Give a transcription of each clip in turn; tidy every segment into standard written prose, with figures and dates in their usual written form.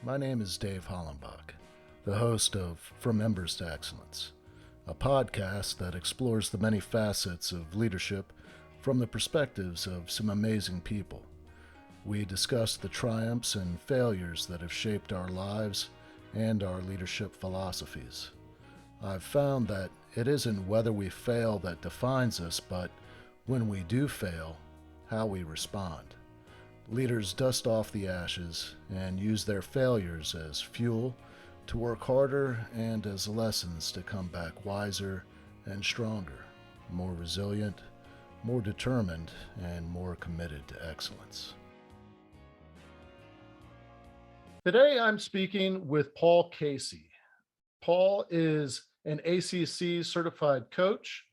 My name is Dave Hollenbach, the host of From Embers to Excellence, a podcast that explores the many facets of leadership from the perspectives of some amazing people. We discuss the triumphs and failures that have shaped our lives and our leadership philosophies. I've found that it isn't whether we fail that defines us, but when we do fail, how we respond. Leaders dust off the ashes and use their failures as fuel to work harder and as lessons to come back wiser and stronger, more resilient, more determined, and more committed to excellence. Today I'm speaking with Paul Casey. Paul is an ACC-certified coach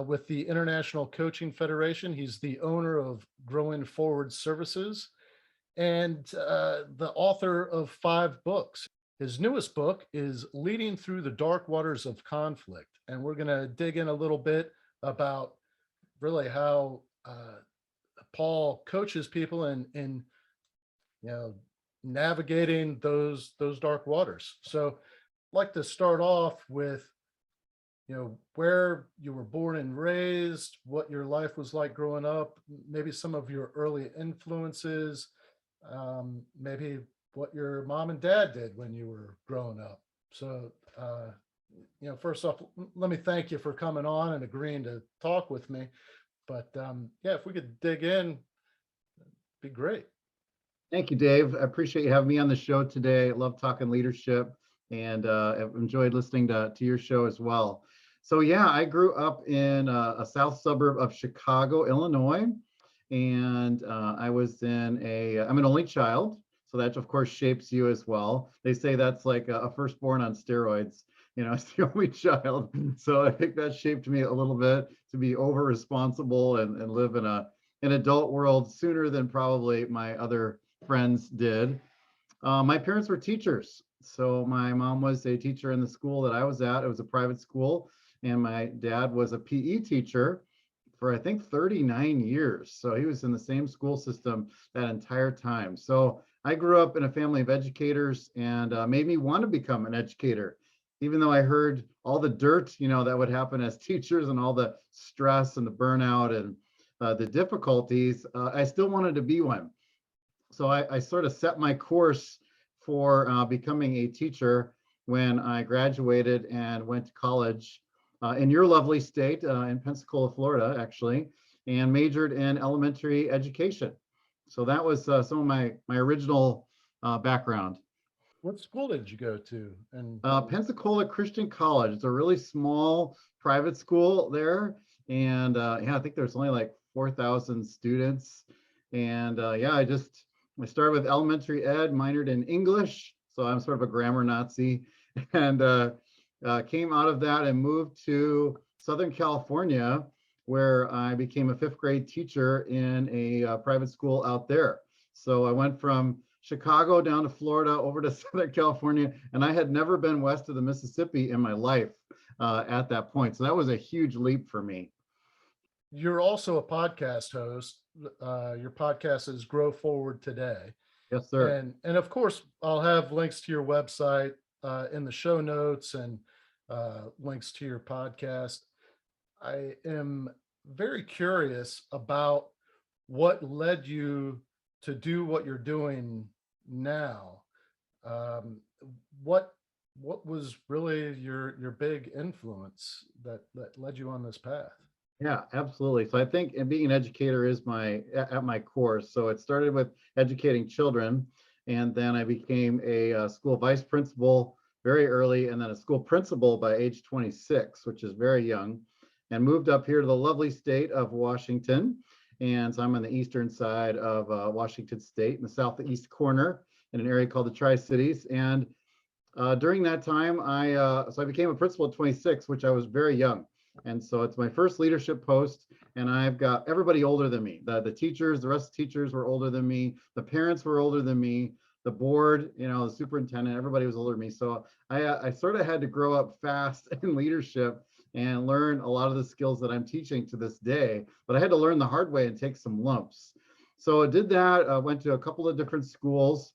with the International Coaching Federation. He's the owner of Growing Forward Services and the author of 5 books. His newest book is Leading Through the Dark Waters of Conflict. And we're going to dig in a little bit about really how Paul coaches people in navigating those dark waters. So I'd like to start off with where you were born and raised, what your life was like growing up, maybe some of your early influences, maybe what your mom and dad did when you were growing up. So, first off, let me thank you for coming on and agreeing to talk with me. But if we could dig in, it'd be great. Thank you, Dave. I appreciate you having me on the show today. I love talking leadership and I've enjoyed listening to your show as well. So yeah, I grew up in a south suburb of Chicago, Illinois, and I'm an only child. So that of course shapes you as well. They say that's like a firstborn on steroids, as the only child. So I think that shaped me a little bit to be over responsible and live in an adult world sooner than probably my other friends did. My parents were teachers. So my mom was a teacher in the school that I was at. It was a private school. And my dad was a PE teacher for, I think, 39 years. So he was in the same school system that entire time. So I grew up in a family of educators and made me want to become an educator, even though I heard all the dirt, that would happen as teachers and all the stress and the burnout and the difficulties. I still wanted to be one. So I sort of set my course for becoming a teacher when I graduated and went to college in your lovely state, in Pensacola, Florida, actually, and majored in elementary education. So that was some of my original background. What school did you go to? And Pensacola Christian College. It's a really small private school there. And I think there's only like 4,000 students. And I started with elementary ed, minored in English. So I'm sort of a grammar Nazi. And came out of that and moved to Southern California, where I became a 5th grade teacher in a private school out there. So I went from Chicago down to Florida over to Southern California, and I had never been west of the Mississippi in my life at that point. So that was a huge leap for me. You're also a podcast host. Your podcast is Grow Forward Today. Yes, sir. And of course, I'll have links to your website in the show notes and links to your podcast. I am very curious about what led you to do what you're doing now. What was really your big influence that led you on this path? Yeah, absolutely. So I think being an educator is at my core. So it started with educating children, and then I became a school vice principal very early, and then a school principal by age 26, which is very young, and moved up here to the lovely state of Washington. And so I'm on the eastern side of Washington State, in the southeast corner, in an area called the Tri-Cities. And during that time, I became a principal at 26, which I was very young. And so it's my first leadership post, and I've got everybody older than me. The teachers, the rest of the teachers were older than me. The parents were older than me. The board, the superintendent, everybody was older than me. So I sort of had to grow up fast in leadership and learn a lot of the skills that I'm teaching to this day. But I had to learn the hard way and take some lumps. So I did that. I went to a couple of different schools.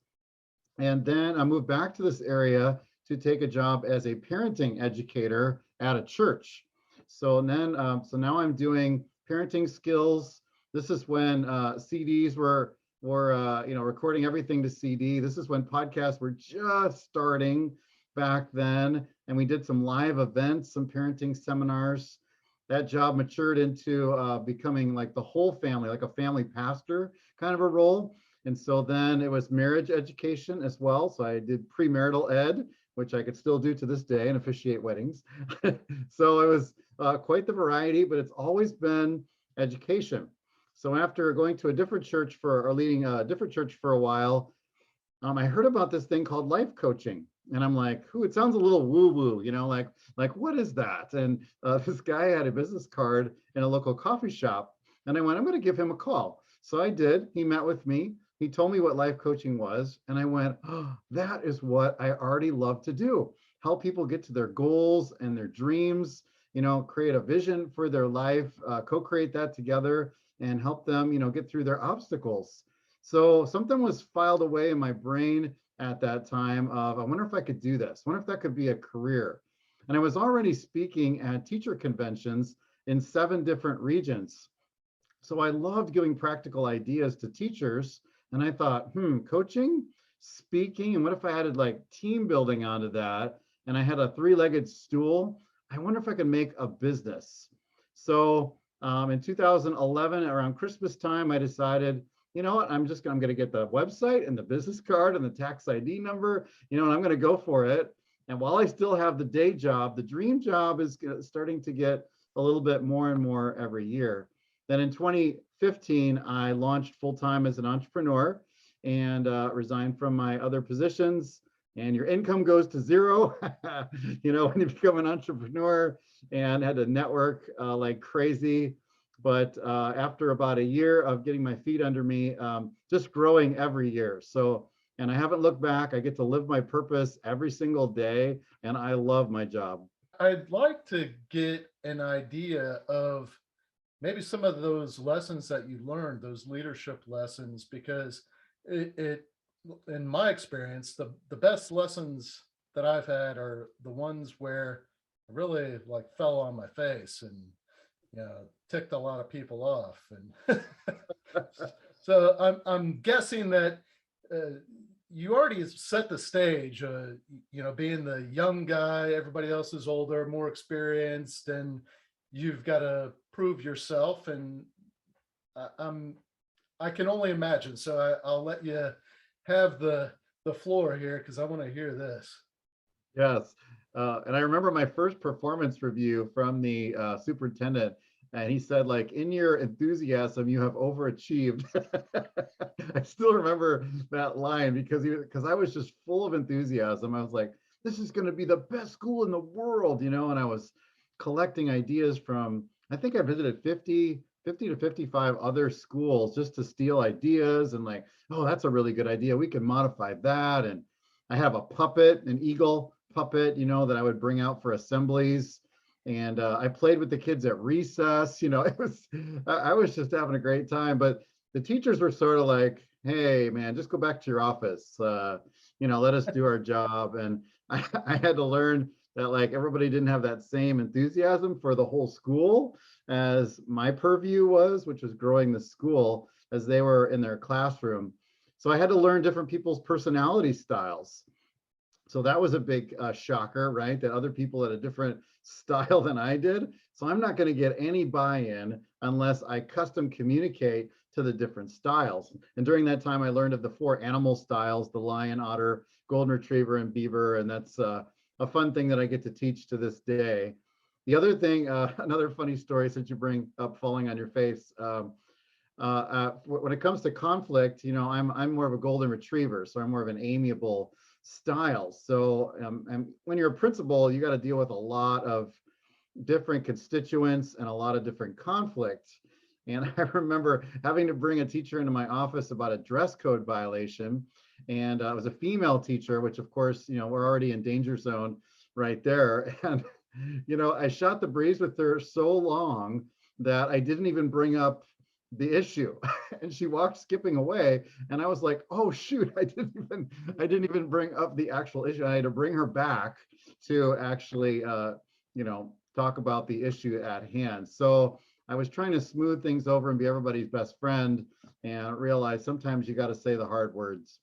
And then I moved back to this area to take a job as a parenting educator at a church. So now I'm doing parenting skills. This is when CDs were recording everything to CD. This is when podcasts were just starting back then, and we did some live events, some parenting seminars. That job matured into becoming like the whole family, like a family pastor kind of a role. And so then it was marriage education as well. So I did premarital ed, which I could still do to this day and officiate weddings. So it was quite the variety, but it's always been education. So after going to a different church or leading a different church for a while, I heard about this thing called life coaching. And I'm like, "Ooh, it sounds a little woo-woo, like what is that?" And this guy had a business card in a local coffee shop. And I went, "I'm going to give him a call." So I did. He met with me. He told me what life coaching was. And I went, "Oh, that is what I already love to do. Help people get to their goals and their dreams, create a vision for their life, co-create that together and help them, get through their obstacles." So something was filed away in my brain at that time of, I wonder if I could do this. I wonder if that could be a career. And I was already speaking at teacher conventions in 7 different regions. So I loved giving practical ideas to teachers. And I thought, coaching, speaking, and what if I added like team building onto that? And I had a 3-legged stool. I wonder if I could make a business. So in 2011, around Christmas time, I decided, you know what, I'm going to get the website and the business card and the tax ID number, and I'm going to go for it. And while I still have the day job, the dream job is starting to get a little bit more and more every year. Then in 2015, I launched full-time as an entrepreneur and resigned from my other positions. And your income goes to zero, when you become an entrepreneur, and had to network like crazy. But after about a year of getting my feet under me, just growing every year. And I haven't looked back. I get to live my purpose every single day, and I love my job. I'd like to get an idea of maybe some of those lessons that you learned, those leadership lessons, because it in my experience, the best lessons that I've had are the ones where I really like fell on my face and ticked a lot of people off. And so I'm guessing that you already set the stage, being the young guy, everybody else is older, more experienced, and you've got to prove yourself. And I can only imagine. So I'll let you have the floor here because I want to hear this. Yes. And I remember my first performance review from the superintendent, and he said, like, "In your enthusiasm, you have overachieved." I still remember that line because I was just full of enthusiasm. I was like, "This is going to be the best school in the world," and I was collecting ideas from, I think I visited 50 to 55 other schools just to steal ideas and like, "Oh, that's a really good idea. We can modify that." And I have a puppet, an eagle puppet, that I would bring out for assemblies. And I played with the kids at recess. I was just having a great time. But the teachers were sort of like, "Hey, man, just go back to your office. Let us do our job." And I had to learn that like everybody didn't have that same enthusiasm for the whole school as my purview was, which was growing the school as they were in their classroom. So I had to learn different people's personality styles. So that was a big shocker, right? That other people had a different style than I did. So I'm not going to get any buy-in unless I custom communicate to the different styles. And during that time, I learned of the 4 animal styles: the lion, otter, golden retriever, and beaver. And that's a fun thing that I get to teach to this day. The other thing, another funny story, since you bring up falling on your face, when it comes to conflict, I'm more of a golden retriever, so I'm more of an amiable style. So and when you're a principal, you got to deal with a lot of different constituents and a lot of different conflicts. And I remember having to bring a teacher into my office about a dress code violation, and it was a female teacher, which of course, we're already in danger zone right there. And I shot the breeze with her so long that I didn't even bring up the issue. And she walked skipping away. And I was like, oh shoot, I didn't even bring up the actual issue. I had to bring her back to actually talk about the issue at hand. So I was trying to smooth things over and be everybody's best friend, and realize sometimes you got to say the hard words.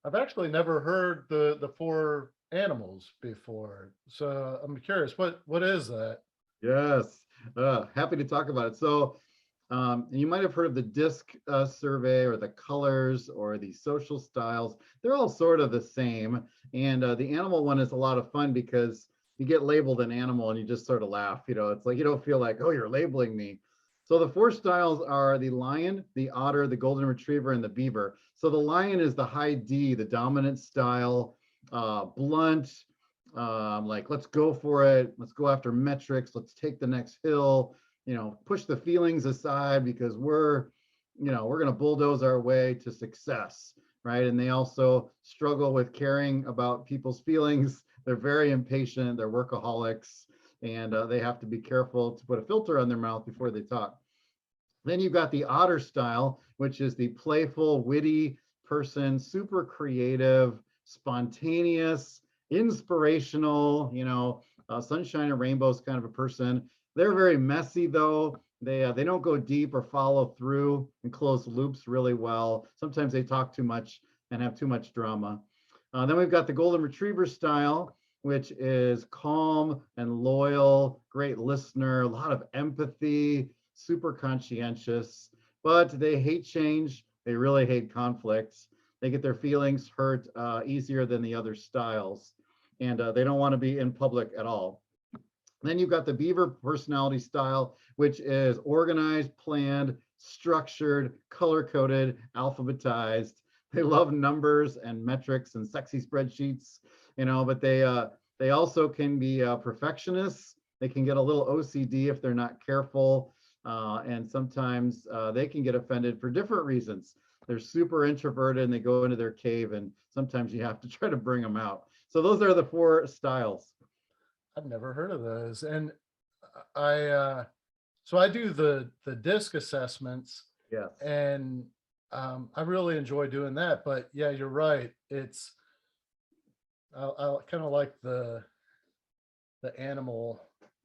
I've actually never heard the four animals before, so I'm curious. What is that? Yes, happy to talk about it. So you might have heard of the DISC survey, or the colors, or the social styles. They're all sort of the same. And the animal one is a lot of fun because you get labeled an animal and you just sort of laugh. It's like you don't feel like, oh, you're labeling me. So the four styles are the lion, the otter, the golden retriever, and the beaver. So the lion is the high D, the dominant style, blunt, like let's go for it, let's go after metrics, let's take the next hill, push the feelings aside because we're going to bulldoze our way to success, right? And they also struggle with caring about people's feelings. They're very impatient, they're workaholics, and they have to be careful to put a filter on their mouth before they talk. Then you've got the otter style, which is the playful, witty person, super creative, spontaneous, inspirational, sunshine and rainbows kind of a person. They're very messy though. They don't go deep or follow through and close loops really well. Sometimes they talk too much and have too much drama. Then we've got the golden retriever style, which is calm and loyal, great listener, a lot of empathy, super conscientious, but they hate change. They really hate conflicts. They get their feelings hurt easier than the other styles, and they don't want to be in public at all. Then you've got the beaver personality style, which is organized, planned, structured, color coded, alphabetized. They love numbers and metrics and sexy spreadsheets, but they also can be perfectionists. They can get a little OCD if they're not careful. And sometimes they can get offended for different reasons. They're super introverted and they go into their cave, and sometimes you have to try to bring them out. So those are the four styles. I've never heard of those. And I so I do the disc assessments, Yes. and I really enjoy doing that. But yeah, you're right. I kind of like the animal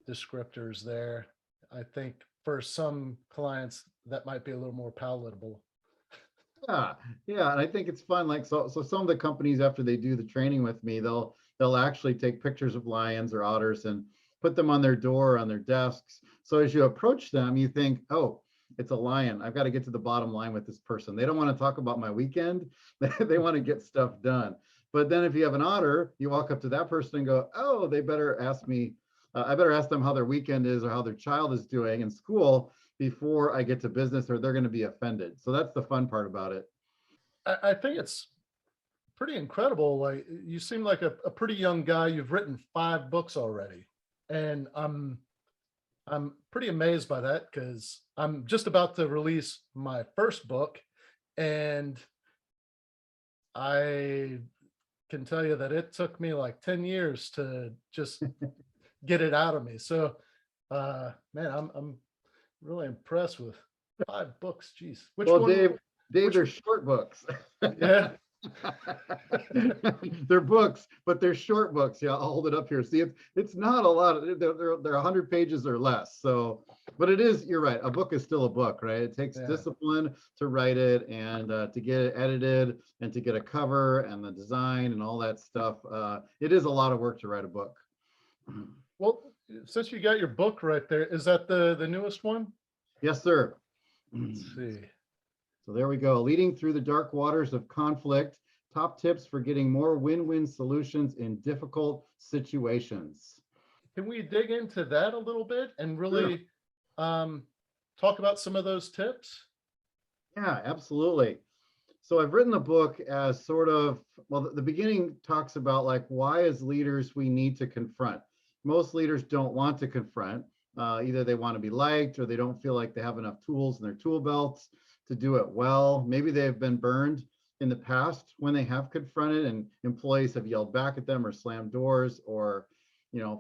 descriptors there. I think for some clients that might be a little more palatable. Yeah, yeah, and I think it's fun. Like so some of the companies, after they do the training with me, they'll actually take pictures of lions or otters and put them on their door, on their desks. So as you approach them, you think, oh, it's a lion. I've got to get to the bottom line with this person. They don't want to talk about my weekend. They want to get stuff done. But then if you have an otter, you walk up to that person and go, oh, they better ask me. I better ask them how their weekend is or how their child is doing in school before I get to business, or they're going to be offended. So that's the fun part about it. I think it's pretty incredible. Like you seem like a pretty young guy. You've written 5 books already, and I'm pretty amazed by that because I'm just about to release my first book, and I can tell you that it took me like 10 years to just get it out of me. So, man, I'm really impressed with 5 books. Geez, which Well, one? Dave, Which? they're short books. Yeah. They're books, but they're short books. Yeah, I'll hold it up here. See, it's not a lot. They're 100 pages or less. So, but it is. You're right. A book is still a book, right? It takes Yeah. discipline to write it, and to get it edited, and to get a cover and the design and all that stuff. It is a lot of work to write a book. Well, since you got your book right there, is that the newest one? Yes, sir. Let's see. So there we go. Leading through the dark waters of conflict, top tips for getting more win-win solutions in difficult situations. Can we dig into that a little bit and Sure. really talk about some of those tips? Yeah, absolutely. So I've written the book as sort of, well, the beginning talks about like, why as leaders we need to confront. Most leaders don't want to confront. Either they want to be liked, or they don't feel like they have enough tools in their tool belts to do it well. Maybe they've been burned in the past when they have confronted, and employees have yelled back at them or slammed doors, or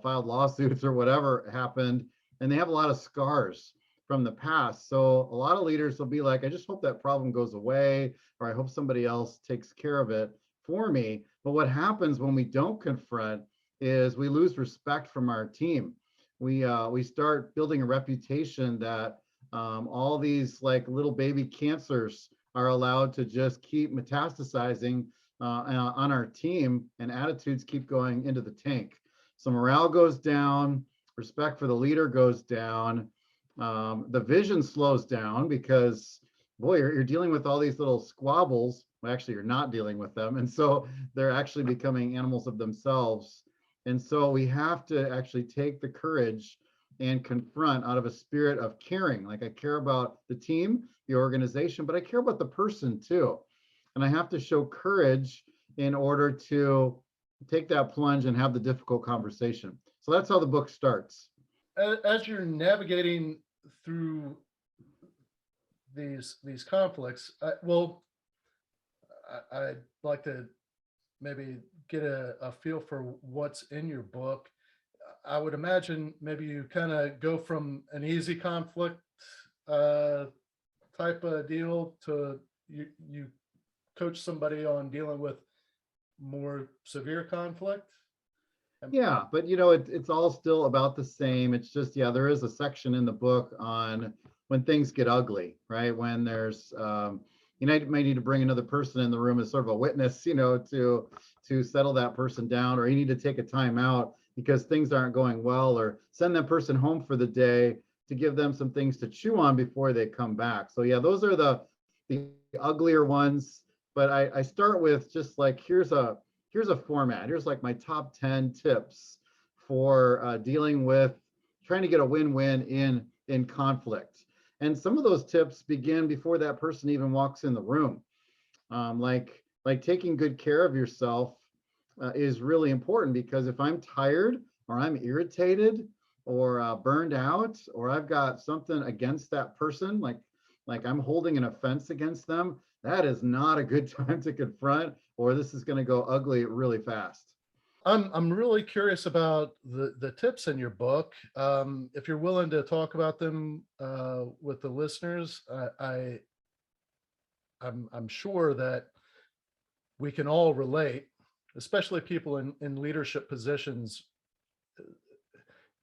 filed lawsuits or whatever happened, and they have a lot of scars. from the past. So a lot of leaders will be like, I just hope that problem goes away, or I hope somebody else takes care of it for me. But what happens when we don't confront is we lose respect from our team. We start building a reputation that all these like little baby cancers are allowed to just keep metastasizing on our team, and attitudes keep going into the tank. So morale goes down, respect for the leader goes down, the vision slows down because, boy, you're dealing with all these little squabbles. Well, actually, you're not dealing with them. And so they're actually becoming animals of themselves. And so we have to actually take the courage and confront out of a spirit of caring. Like, I care about the team, the organization, but I care about the person too. And I have to show courage in order to take that plunge and have the difficult conversation. So that's how the book starts. As you're navigating through these conflicts, I'd like to maybe get a feel for what's in your book. I would imagine maybe you kind of go from an easy conflict uh, type of deal to you coach somebody on dealing with more severe conflict. Yeah, but it's all still about the same. It's just, yeah, there is a section in the book on when things get ugly, right? When there's, you might need to bring another person in the room as sort of a witness, to settle that person down, or you need to take a time out because things aren't going well, or send that person home for the day to give them some things to chew on before they come back. So yeah, those are the uglier ones. But I start with just like, here's a format. Here's like my top 10 tips for dealing with trying to get a win-win in conflict. And some of those tips begin before that person even walks in the room. Like taking good care of yourself is really important, because if I'm tired or I'm irritated or burned out, or I've got something against that person, like I'm holding an offense against them, that is not a good time to confront, or this is going to go ugly really fast. I'm really curious about the tips in your book. If you're willing to talk about them with the listeners, I'm sure that we can all relate, especially people in leadership positions.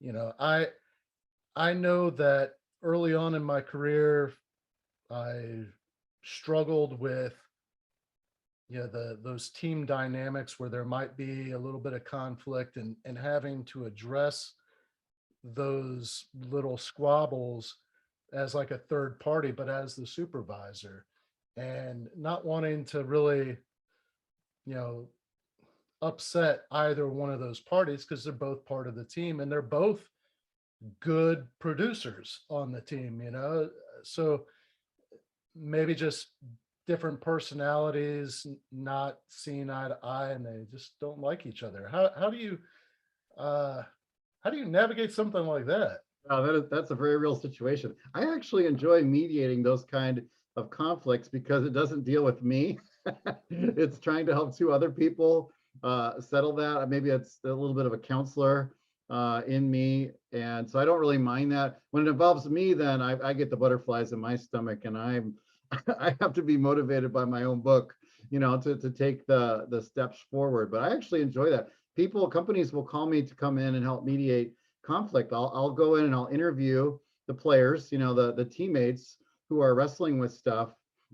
You know, I know that early on in my career, I struggled with those team dynamics where there might be a little bit of conflict, and having to address those little squabbles as like a third party, but as the supervisor, and not wanting to really you know upset either one of those parties, because they're both part of the team and they're both good producers on the team, so maybe just different personalities not seeing eye to eye, and they just don't like each other. Uh how do you navigate something like that? That's a very real situation. I actually enjoy mediating those kind of conflicts because it doesn't deal with me. It's trying to help two other people settle that. Maybe it's a little bit of a counselor in me, and so I don't really mind that. When it involves me, then I get the butterflies in my stomach, and I have to be motivated by my own book, to take the steps forward. But I actually enjoy that. Companies will call me to come in and help mediate conflict. I'll go in and I'll interview the players, the teammates who are wrestling with stuff,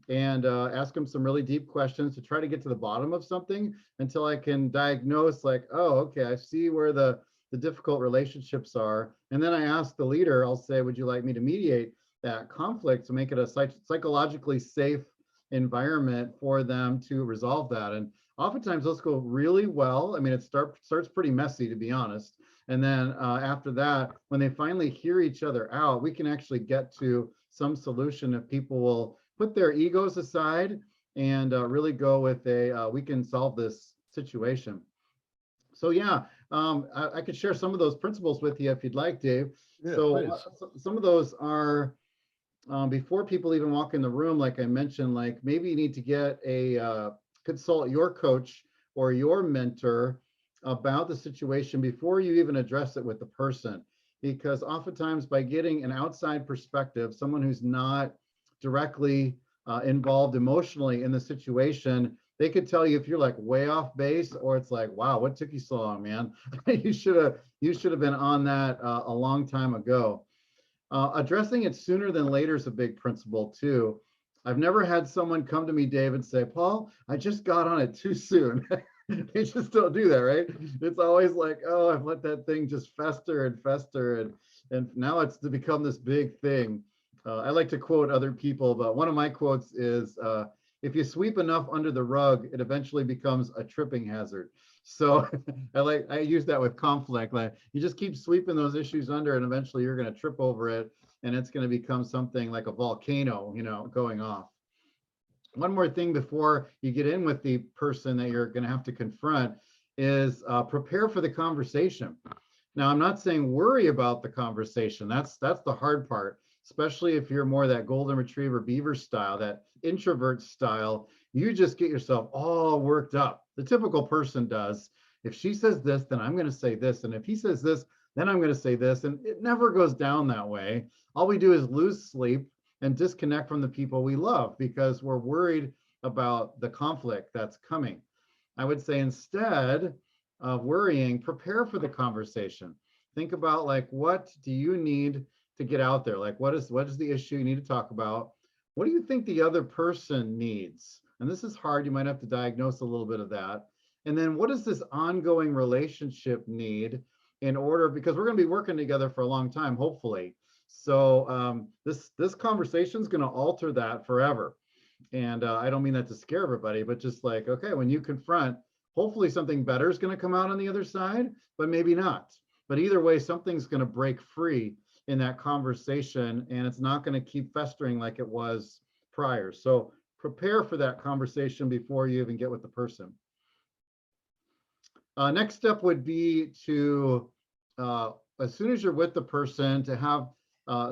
and ask them some really deep questions to try to get to the bottom of something until I can diagnose, like, oh, okay, I see where the difficult relationships are. And then I ask the leader, I'll say, would you like me to mediate that conflict to make it a psychologically safe environment for them to resolve that? And oftentimes those go really well. I mean, it starts pretty messy, to be honest. And then after that, when they finally hear each other out, we can actually get to some solution if people will put their egos aside and really go with we can solve this situation. So yeah, I could share some of those principles with you if you'd like, Dave. Yeah, So please. some of those are before people even walk in the room, like I mentioned, like maybe you need to get consult your coach or your mentor about the situation before you even address it with the person. because oftentimes by getting an outside perspective, someone who's not directly involved emotionally in the situation, they could tell you if you're like way off base, or it's like, wow, what took you so long, man? You should have been on that a long time ago. Addressing it sooner than later is a big principle too. I've never had someone come to me, Dave, and say, Paul, I just got on it too soon. They just don't do that, right? It's always like, oh, I've let that thing just fester and fester, and now it's to become this big thing. I like to quote other people, but one of my quotes is, if you sweep enough under the rug, it eventually becomes a tripping hazard. So I use that with conflict. Like, you just keep sweeping those issues under, and eventually you're going to trip over it, and it's going to become something like a volcano, going off. One more thing before you get in with the person that you're going to have to confront is prepare for the conversation. Now, I'm not saying worry about the conversation. That's the hard part, especially if you're more that golden retriever beaver style, that introvert style. You just get yourself all worked up. The typical person does. If she says this, then I'm going to say this. And if he says this, then I'm going to say this. And it never goes down that way. All we do is lose sleep and disconnect from the people we love because we're worried about the conflict that's coming. I would say instead of worrying, prepare for the conversation. Think about, like, what do you need to get out there? Like, what is the issue you need to talk about? What do you think the other person needs? And this is hard. You might have to diagnose a little bit of that. And then what does this ongoing relationship need in order, because we're going to be working together for a long time, hopefully. So this conversation is going to alter that forever. And I don't mean that to scare everybody, but just like, okay, when you confront, hopefully something better is going to come out on the other side, but maybe not. But either way, something's going to break free in that conversation, and it's not going to keep festering like it was prior. So prepare for that conversation before you even get with the person. Next step would be to, as soon as you're with the person, to have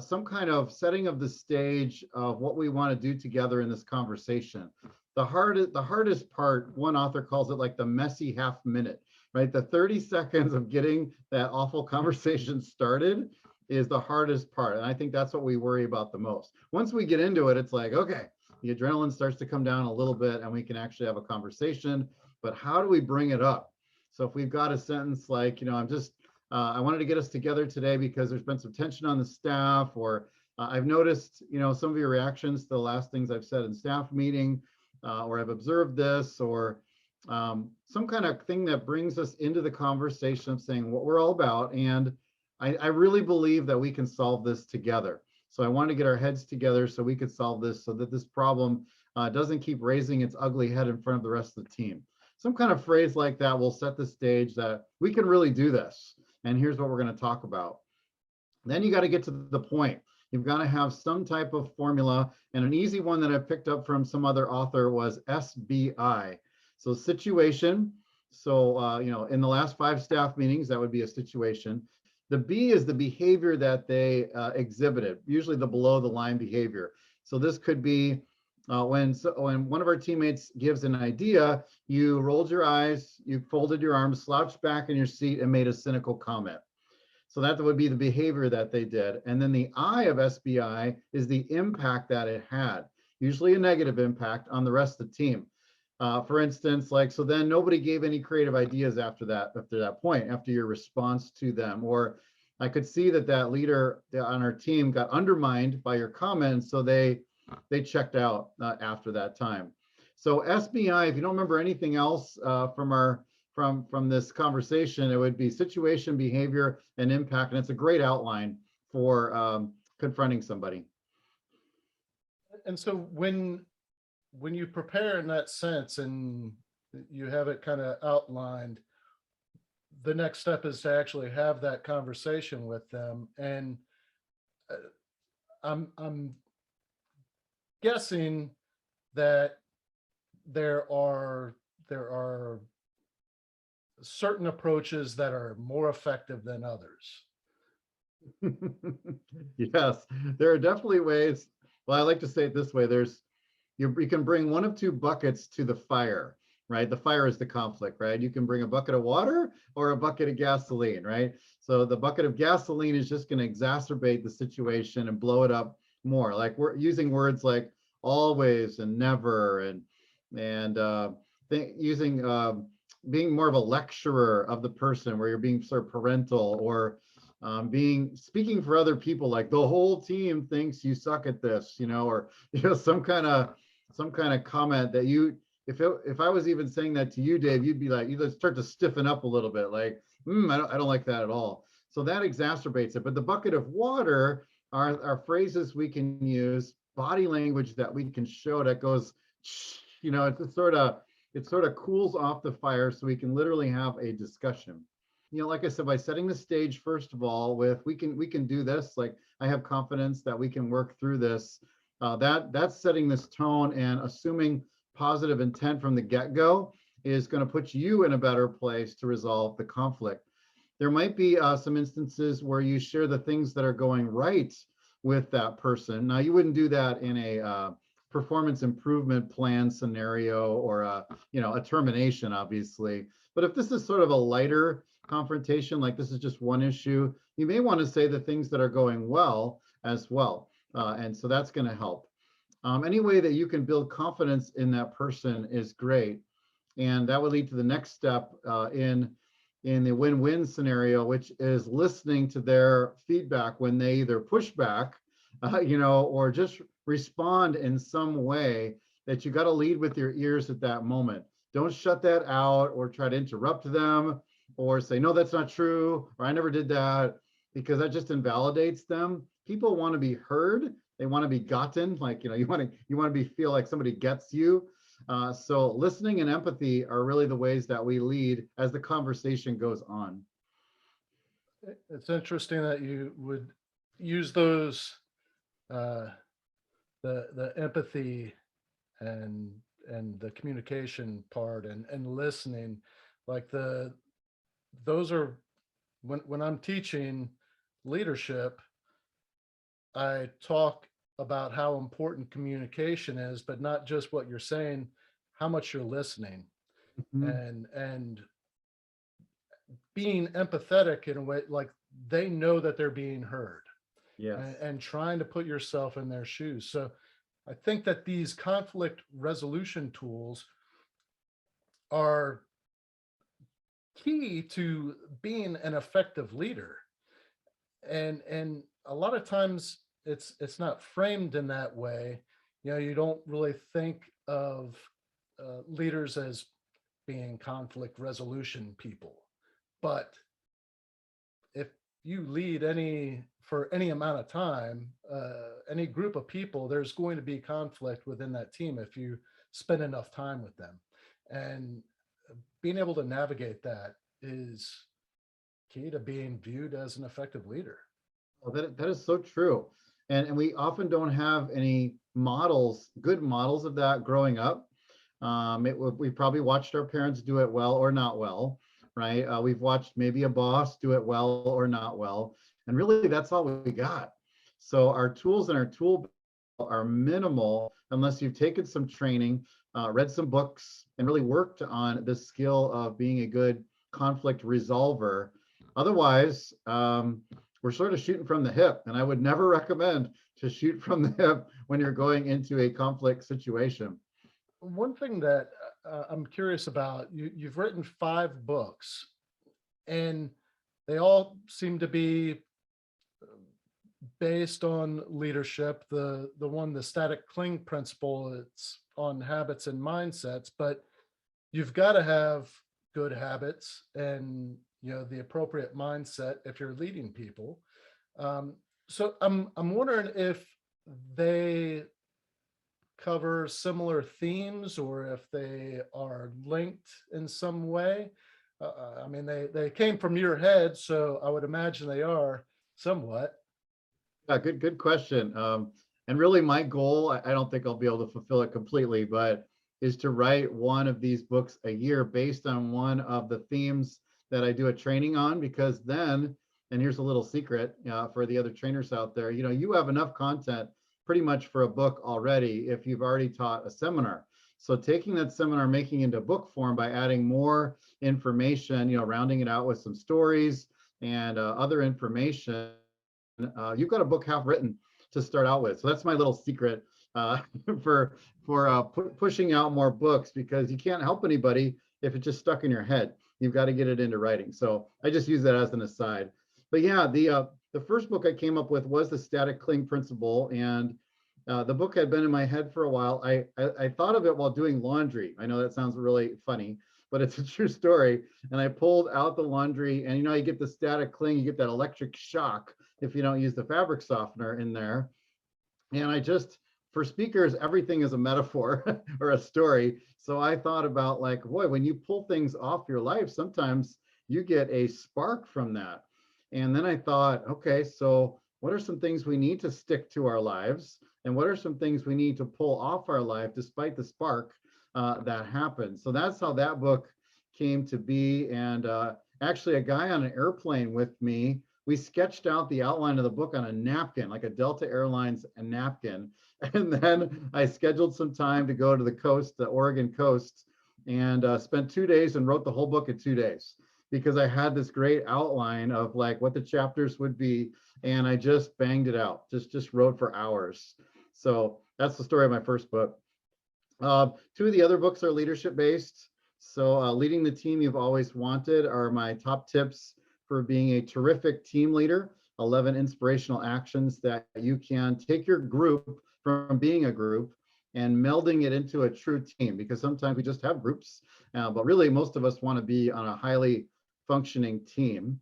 some kind of setting of the stage of what we want to do together in this conversation. The hardest part, one author calls it like the messy half minute, right? The 30 seconds of getting that awful conversation started is the hardest part. And I think that's what we worry about the most. Once we get into it, it's like, okay, the adrenaline starts to come down a little bit and we can actually have a conversation, but how do we bring it up? So if we've got a sentence like, I wanted to get us together today because there's been some tension on the staff, or I've noticed, some of your reactions to the last things I've said in staff meeting, or I've observed this, or some kind of thing that brings us into the conversation of saying what we're all about. And I really believe that we can solve this together. So I want to get our heads together so we could solve this, so that this problem doesn't keep raising its ugly head in front of the rest of the team. Some kind of phrase like that will set the stage that we can really do this. And here's what we're going to talk about. Then you got to get to the point. You've got to have some type of formula. And an easy one that I picked up from some other author was SBI. So situation. So, in the last 5 staff meetings, that would be a situation. The B is the behavior that they exhibited, usually the below the line behavior. So this could be when one of our teammates gives an idea, you rolled your eyes, you folded your arms, slouched back in your seat, and made a cynical comment. So that would be the behavior that they did. And then the I of SBI is the impact that it had, usually a negative impact on the rest of the team. For instance, so then nobody gave any creative ideas after that point, after your response to them. Or I could see that leader on our team got undermined by your comments, so they checked out after that time. So SBI, if you don't remember anything else from this conversation, it would be situation, behavior, and impact. And it's a great outline for confronting somebody. And so when you prepare in that sense and you have it kind of outlined, the next step is to actually have that conversation with them. And I'm guessing that there are certain approaches that are more effective than others. Yes, there are definitely ways. Well, I like to say it this way: you can bring one of 2 buckets to the fire. right? The fire is the conflict, right? You can bring a bucket of water or a bucket of gasoline, right? So the bucket of gasoline is just going to exacerbate the situation and blow it up more. Like we're using words like always and never and using being more of a lecturer of the person, where you're being sort of parental, or being speaking for other people, like the whole team thinks you suck at this, or some kind of comment that you, if I was even saying that to you, Dave, you'd be like, you'd start to stiffen up a little bit, like, I don't like that at all. So that exacerbates it. But the bucket of water are phrases we can use, body language that we can show that goes, it sort of cools off the fire, so we can literally have a discussion. Like I said, by setting the stage, first of all, with we can do this, like I have confidence that we can work through this. That's setting this tone and assuming positive intent from the get-go is going to put you in a better place to resolve the conflict. There might be some instances where you share the things that are going right with that person. Now, you wouldn't do that in a performance improvement plan scenario, or a termination, obviously. But if this is sort of a lighter confrontation, like this is just one issue, you may want to say the things that are going well as well. And so that's going to help. Any way that you can build confidence in that person is great. And that would lead to the next step in the win-win scenario, which is listening to their feedback when they either push back, or just respond in some way. That you got to lead with your ears at that moment. Don't shut that out or try to interrupt them or say, no, that's not true, or I never did that, because that just invalidates them. People want to be heard. They want to be gotten, like, you want to feel like somebody gets you. So listening and empathy are really the ways that we lead as the conversation goes on. It's interesting that you would use those, the empathy and the communication part and listening, like those are when I'm teaching leadership, I talk about how important communication is, but not just what you're saying, how much you're listening, Mhm. and being empathetic in a way, like they know that they're being heard, Yes. and trying to put yourself in their shoes. So I think that these conflict resolution tools are key to being an effective leader. And a lot of times it's not framed in that way. You don't really think of leaders as being conflict resolution people, but if you lead any amount of time, any group of people, there's going to be conflict within that team if you spend enough time with them. And being able to navigate that is key to being viewed as an effective leader. Well, that is so true. And we often don't have any good models of that growing up. We probably watched our parents do it well or not well, right? We've watched maybe a boss do it well or not well. And really, that's all we got. So our tools in our tool are minimal unless you've taken some training, read some books, and really worked on the skill of being a good conflict resolver. Otherwise, we're sort of shooting from the hip, and I would never recommend to shoot from the hip when you're going into a conflict situation. One thing that I'm curious about, you've written 5 books, and they all seem to be based on leadership. The static cling principle, it's on habits and mindsets, but you've got to have good habits and the appropriate mindset if you're leading people. So I'm wondering if they cover similar themes or if they are linked in some way. I mean, they came from your head, so I would imagine they are somewhat. Yeah, good question. And really, my goal, I don't think I'll be able to fulfill it completely, but is to write one of these books a year based on one of the themes that I do a training on. Because then, and here's a little secret for the other trainers out there, you have enough content pretty much for a book already if you've already taught a seminar. So taking that seminar, making it into book form by adding more information, rounding it out with some stories and other information, you've got a book half written to start out with. So that's my little secret uh, for pushing out more books, because you can't help anybody if it's just stuck in your head. You've got to get it into writing. So I just use that as an aside. But yeah, the first book I came up with was the static cling principle, and the book had been in my head for a while. I thought of it while doing laundry. I know that sounds really funny, but it's a true story. And I pulled out the laundry, and you get the static cling, you get that electric shock if you don't use the fabric softener in there. And for speakers, everything is a metaphor or a story. So I thought about, like, boy, when you pull things off your life, sometimes you get a spark from that. And then I thought, okay, so what are some things we need to stick to our lives? And what are some things we need to pull off our life despite the spark that happened? So that's how that book came to be. And actually, a guy on an airplane with me, we sketched out the outline of the book on a napkin, like a Delta Airlines napkin. And then I scheduled some time to go to the coast, the Oregon coast, and spent 2 days and wrote the whole book in 2 days, because I had this great outline of like what the chapters would be. And I just banged it out, just wrote for hours. So that's the story of my first book. Two of the other books are leadership based. So leading the team you've always wanted are my top tips for being a terrific team leader. 11 inspirational actions that you can take your group from being a group and melding it into a true team, because sometimes we just have groups, but really most of us want to be on a highly functioning team.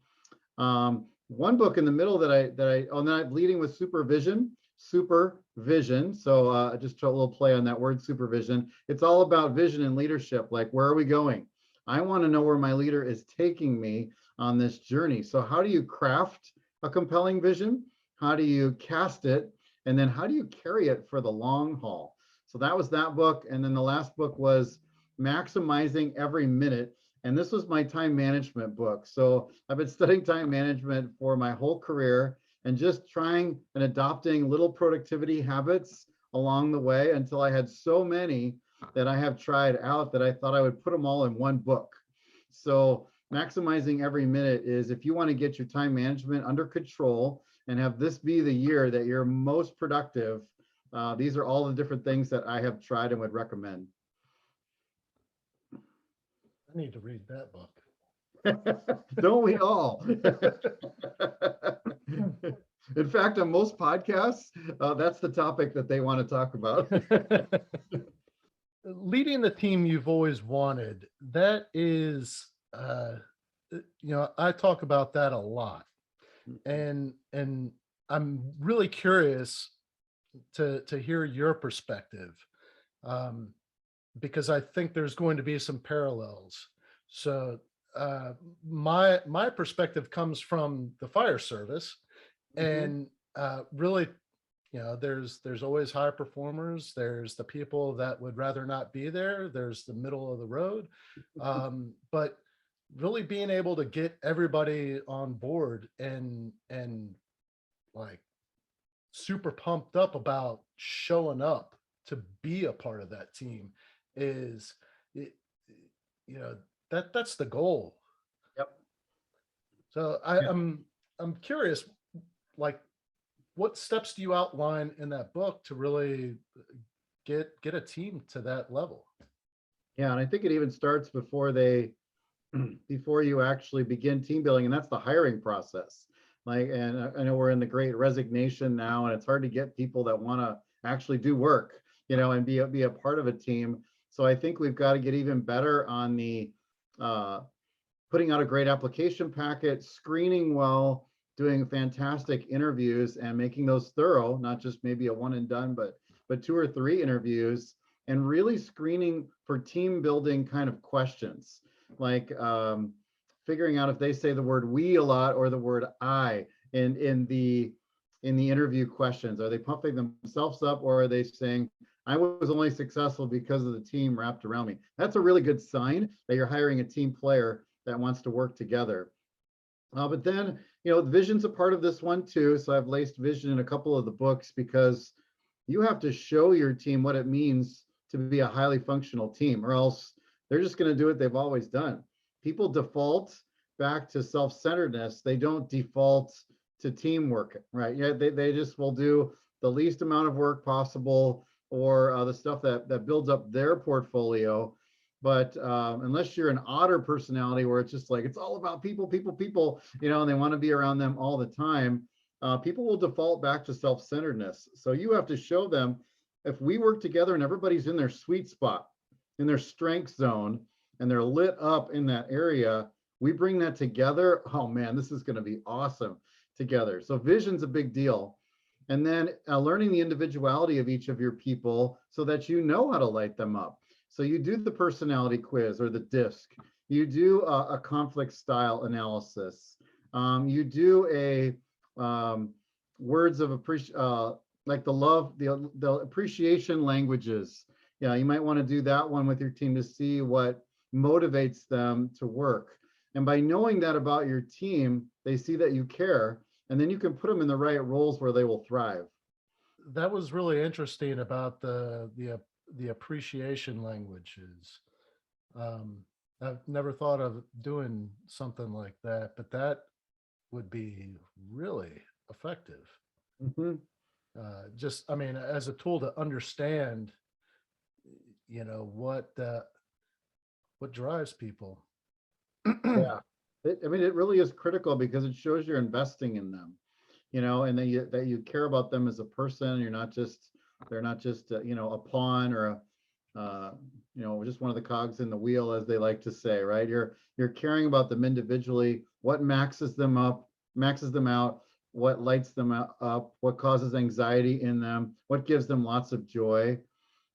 One book in the middle that leading with supervision. So just a little play on that word supervision. It's all about vision and leadership. Like, where are we going? I want to know where my leader is taking me on this journey. So how do you craft a compelling vision? How do you cast it? And then how do you carry it for the long haul? So that was that book. And then the last book was Maximizing Every Minute. And this was my time management book. So I've been studying time management for my whole career, and just trying and adopting little productivity habits along the way until I had so many that I have tried out that I thought I would put them all in one book. So Maximizing Every Minute is, if you want to get your time management under control and have this be the year that you're most productive, these are all the different things that I have tried and would recommend. I need to read that book. Don't we all? In fact, on most podcasts, that's the topic that they want to talk about. Leading the team you've always wanted, that is, I talk about that a lot. And I'm really curious to hear your perspective, because I think there's going to be some parallels. So my perspective comes from the fire service, and really, there's always high performers. There's the people that would rather not be there. There's the middle of the road, but really being able to get everybody on board and like super pumped up about showing up to be a part of that team is, that's the goal. Yep. So I'm curious, like, what steps do you outline in that book to really get a team to that level? Yeah, and I think it even starts before you actually begin team building, and that's the hiring process. Like, and I know we're in the great resignation now, and it's hard to get people that want to actually do work, and be a part of a team. So I think we've got to get even better on the putting out a great application packet, screening well, doing fantastic interviews, and making those thorough, not just maybe a one and done, but 2 or 3 interviews, and really screening for team building kind of questions, like figuring out if they say the word we a lot or the word I in the interview questions. Are they pumping themselves up, or are they saying, I was only successful because of the team wrapped around me? That's a really good sign that you're hiring a team player that wants to work together. But then, vision's a part of this one too. So I've laced vision in a couple of the books, because you have to show your team what it means to be a highly functional team, or else they're just going to do what they've always done. People default back to self-centeredness. They don't default to teamwork, right? Yeah, they just will do the least amount of work possible, or the stuff that builds up their portfolio. But unless you're an otter personality where it's just like it's all about people, people, people, and they want to be around them all the time, people will default back to self-centeredness. So you have to show them, if we work together and everybody's in their sweet spot, in their strength zone, and they're lit up in that area, we bring that together. Oh man, this is going to be awesome together. So vision's a big deal. And then learning the individuality of each of your people so that you know how to light them up. So you do the personality quiz or the DISC. You do a conflict style analysis. You do a words of appreciation, like the appreciation languages. Yeah, you might want to do that one with your team to see what motivates them to work. And by knowing that about your team, they see that you care, and then you can put them in the right roles where they will thrive. That was really interesting about the appreciation languages. Um, I've never thought of doing something like that, but that would be really effective. Mhm. Just, I mean, as a tool to understand, what drives people. Yeah. I mean, it really is critical because it shows you're investing in them, and that you care about them as a person. They're not just a pawn or just one of the cogs in the wheel, as they like to say, right? You're caring about them individually, what maxes them out, what lights them up, what causes anxiety in them, what gives them lots of joy.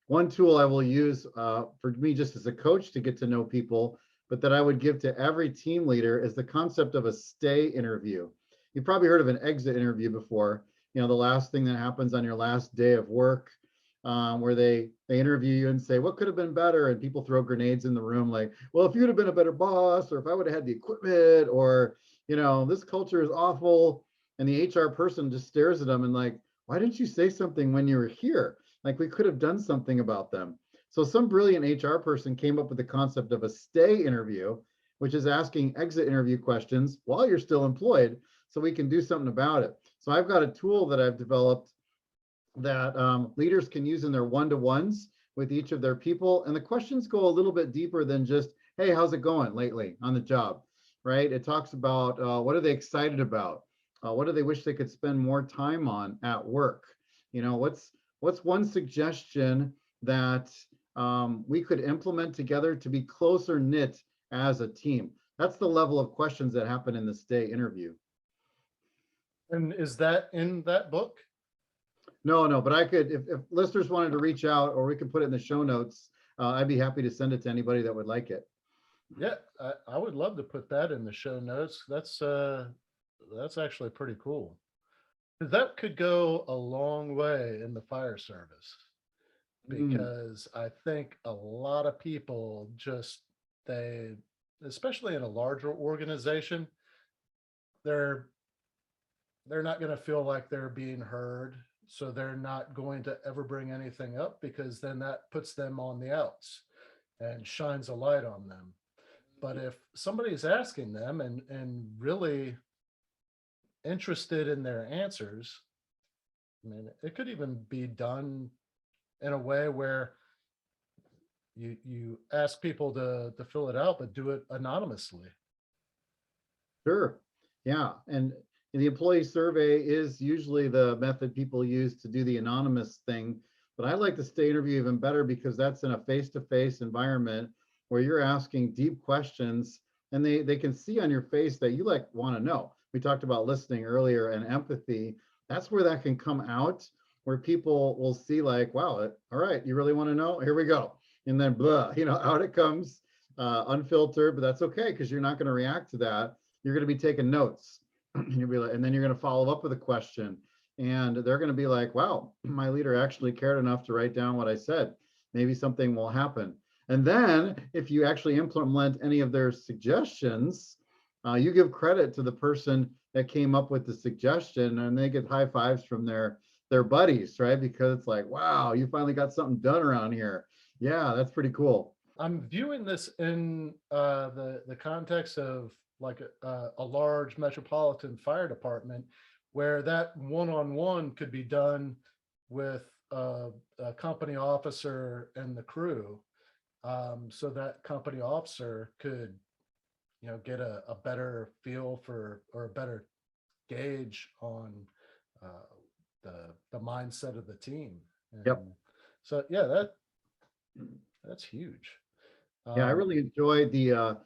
One tool I will use for me just as a coach to get to know people, but that I would give to every team leader, is the concept of a stay interview. You've probably heard of an exit interview before. The last thing that happens on your last day of work, where they interview you and say, what could have been better? And people throw grenades in the room like, well, if you'd have been a better boss, or if I would have had the equipment, or, this culture is awful. And the HR person just stares at them and like, why didn't you say something when you were here? Like, we could have done something about them. So some brilliant HR person came up with the concept of a stay interview, which is asking exit interview questions while you're still employed so we can do something about it. So I've got a tool that I've developed that leaders can use in their one-to-ones with each of their people. And the questions go a little bit deeper than just, hey, how's it going lately on the job, right? It talks about what are they excited about? What do they wish they could spend more time on at work? What's one suggestion that we could implement together to be closer knit as a team? That's the level of questions that happen in the stay interview. And is that in that book? No, but I could, if listeners wanted to reach out, or we could put it in the show notes, I'd be happy to send it to anybody that would like it. Yeah, I would love to put that in the show notes. That's actually pretty cool. That could go a long way in the fire service, Mm, because I think a lot of people just, they, especially in a larger organization, they're they're not going to feel like they're being heard. So they're not going to ever bring anything up, because then that puts them on the outs and shines a light on them. But if somebody's asking them and really interested in their answers, I mean, it could even be done in a way where you ask people to fill it out, but do it anonymously. sure. Yeah. And the employee survey is usually the method people use to do the anonymous thing. But I like the stay interview even better, because that's in a face-to-face environment where you're asking deep questions, and they can see on your face that you want to know. We talked about listening earlier and empathy. That's where that can come out, where people will see like, wow, all right, you really want to know? Here we go. And then blah, out it comes, unfiltered, but that's okay, because you're not going to react to that. You're going to be taking notes. And you'll be like, and then you're going to follow up with a question, and they're going to be like, wow, my leader actually cared enough to write down what I said. Maybe something will happen. And then if you actually implement any of their suggestions, you give credit to the person that came up with the suggestion, and they get high fives from their buddies, right? Because it's like, wow, you finally got something done around here. Yeah, that's pretty cool. I'm viewing this in the context of like a large metropolitan fire department, where that one-on-one could be done with a company officer and the crew, so that company officer could, get a better feel for, or a better gauge on uh, the mindset of the team. Yep. And so, yeah, that's huge. Yeah, I Um, really enjoyed the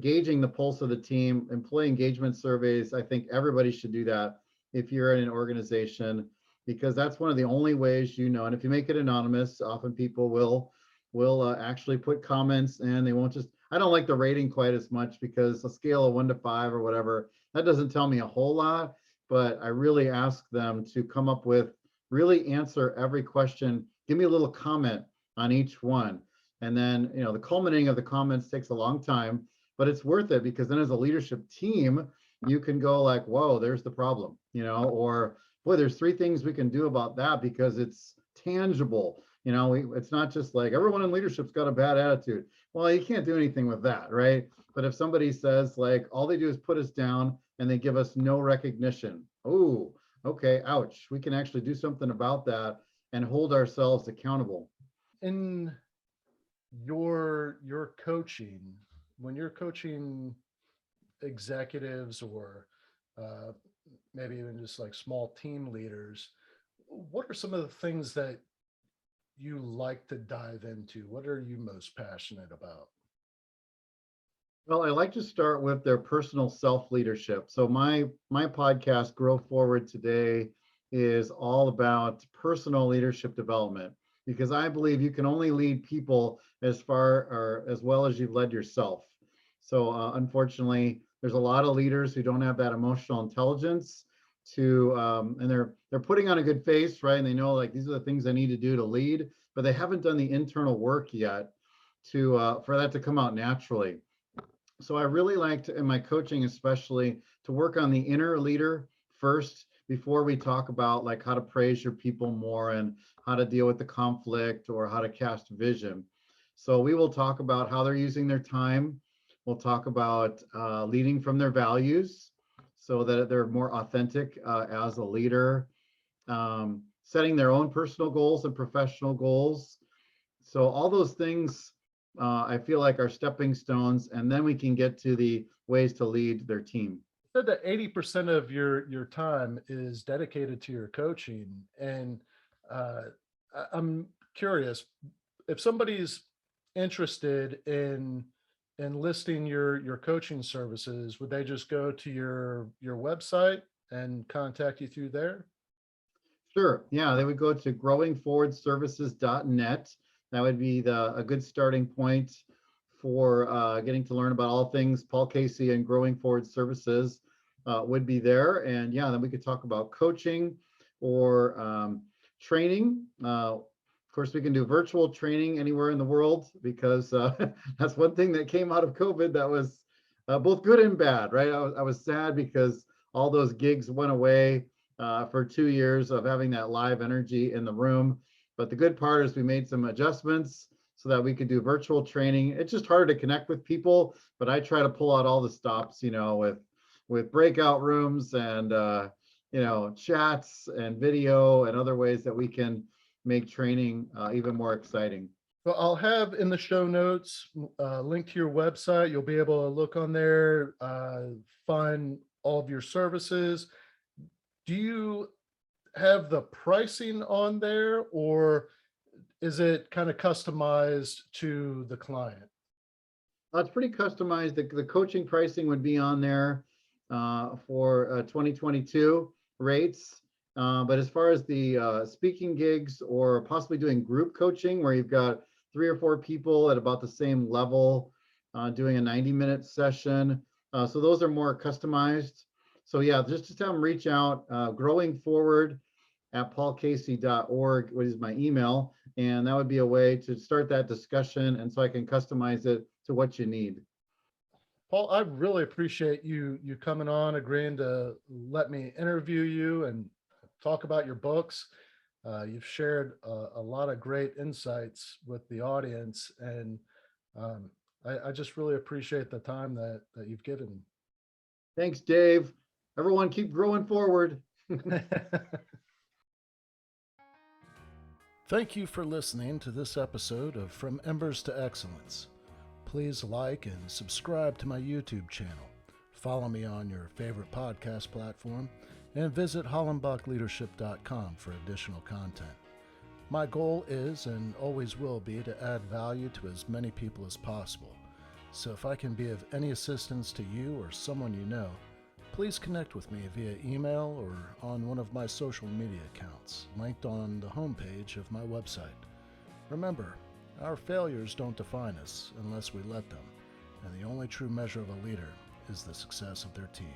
gauging the pulse of the team, employee engagement surveys. I think everybody should do that if you're in an organization, because that's one of the only ways you know. And if you make it anonymous, often people will actually put comments, and they won't just. I don't like the rating quite as much, because a scale of 1 to 5 or whatever, that doesn't tell me a whole lot. But I really ask them to come up with, really answer every question. Give me a little comment on each one, and then, the culminating of the comments takes a long time, but it's worth it, because then as a leadership team, you can go like, whoa, there's the problem, or boy, there's 3 things we can do about that, because it's tangible. It's not just like everyone in leadership's got a bad attitude. Well, you can't do anything with that, right? But if somebody says like, all they do is put us down and they give us no recognition, oh, okay, ouch, we can actually do something about that and hold ourselves accountable. in your coaching, when you're coaching executives, or uh, maybe even just like small team leaders, what are some of the things that you like to dive into? What are you most passionate about? Well, I like to start with their personal self-leadership. So my podcast, Grow Forward Today, is all about personal leadership development, because I believe you can only lead people as far or as well as you've led yourself. So unfortunately, there's a lot of leaders who don't have that emotional intelligence to, and they're putting on a good face, right? And they know like these are the things I need to do to lead, but they haven't done the internal work yet to for that to come out naturally. So I really like to, in my coaching especially, to work on the inner leader first before we talk about like how to praise your people more and how to deal with the conflict or how to cast vision. So we will talk about how they're using their time. We'll talk about leading from their values so that they're more authentic as a leader, setting their own personal goals and professional goals. So all those things, I feel like, are stepping stones, and then we can get to the ways to lead their team. You said that 80% of your time is dedicated to your coaching, and uh, I'm curious, if somebody's interested in listing your coaching services, would they just go to your website and contact you through there? Sure. Yeah, they would go to growingforwardservices.net. That would be a good starting point for getting to learn about all things Paul Casey and Growing Forward Services would be there. And yeah, then we could talk about coaching or training. Of course, we can do virtual training anywhere in the world, because that's one thing that came out of COVID that was both good and bad, right? I was sad because all those gigs went away for 2 years of having that live energy in the room. But the good part is we made some adjustments so that we could do virtual training. It's just harder to connect with people, but I try to pull out all the stops, with breakout rooms and chats and video and other ways that we can make training even more exciting. Well, I'll have in the show notes a link to your website. You'll be able to look on there, find all of your services. Do you have the pricing on there, or is it kind of customized to the client? It's pretty customized. The coaching pricing would be on there for 2022 rates. But as far as the speaking gigs or possibly doing group coaching where you've got 3 or 4 people at about the same level doing a 90-minute session, so those are more customized. So yeah, just have them reach out, growing forward at paulcasey.org, which is my email. And that would be a way to start that discussion. And so I can customize it to what you need. Paul, I really appreciate you coming on, agreeing to let me interview you and talk about your books. You've shared a lot of great insights with the audience, and um, I just really appreciate the time that you've given. Thanks, Dave. Everyone keep growing forward. Thank you for listening to this episode of From Embers to Excellence. Please like and subscribe to my YouTube channel. Follow me on your favorite podcast platform and visit hollenbachleadership.com for additional content. My goal is and always will be to add value to as many people as possible. So if I can be of any assistance to you or someone you know, please connect with me via email or on one of my social media accounts, linked on the homepage of my website. Remember, our failures don't define us unless we let them, and the only true measure of a leader is the success of their team.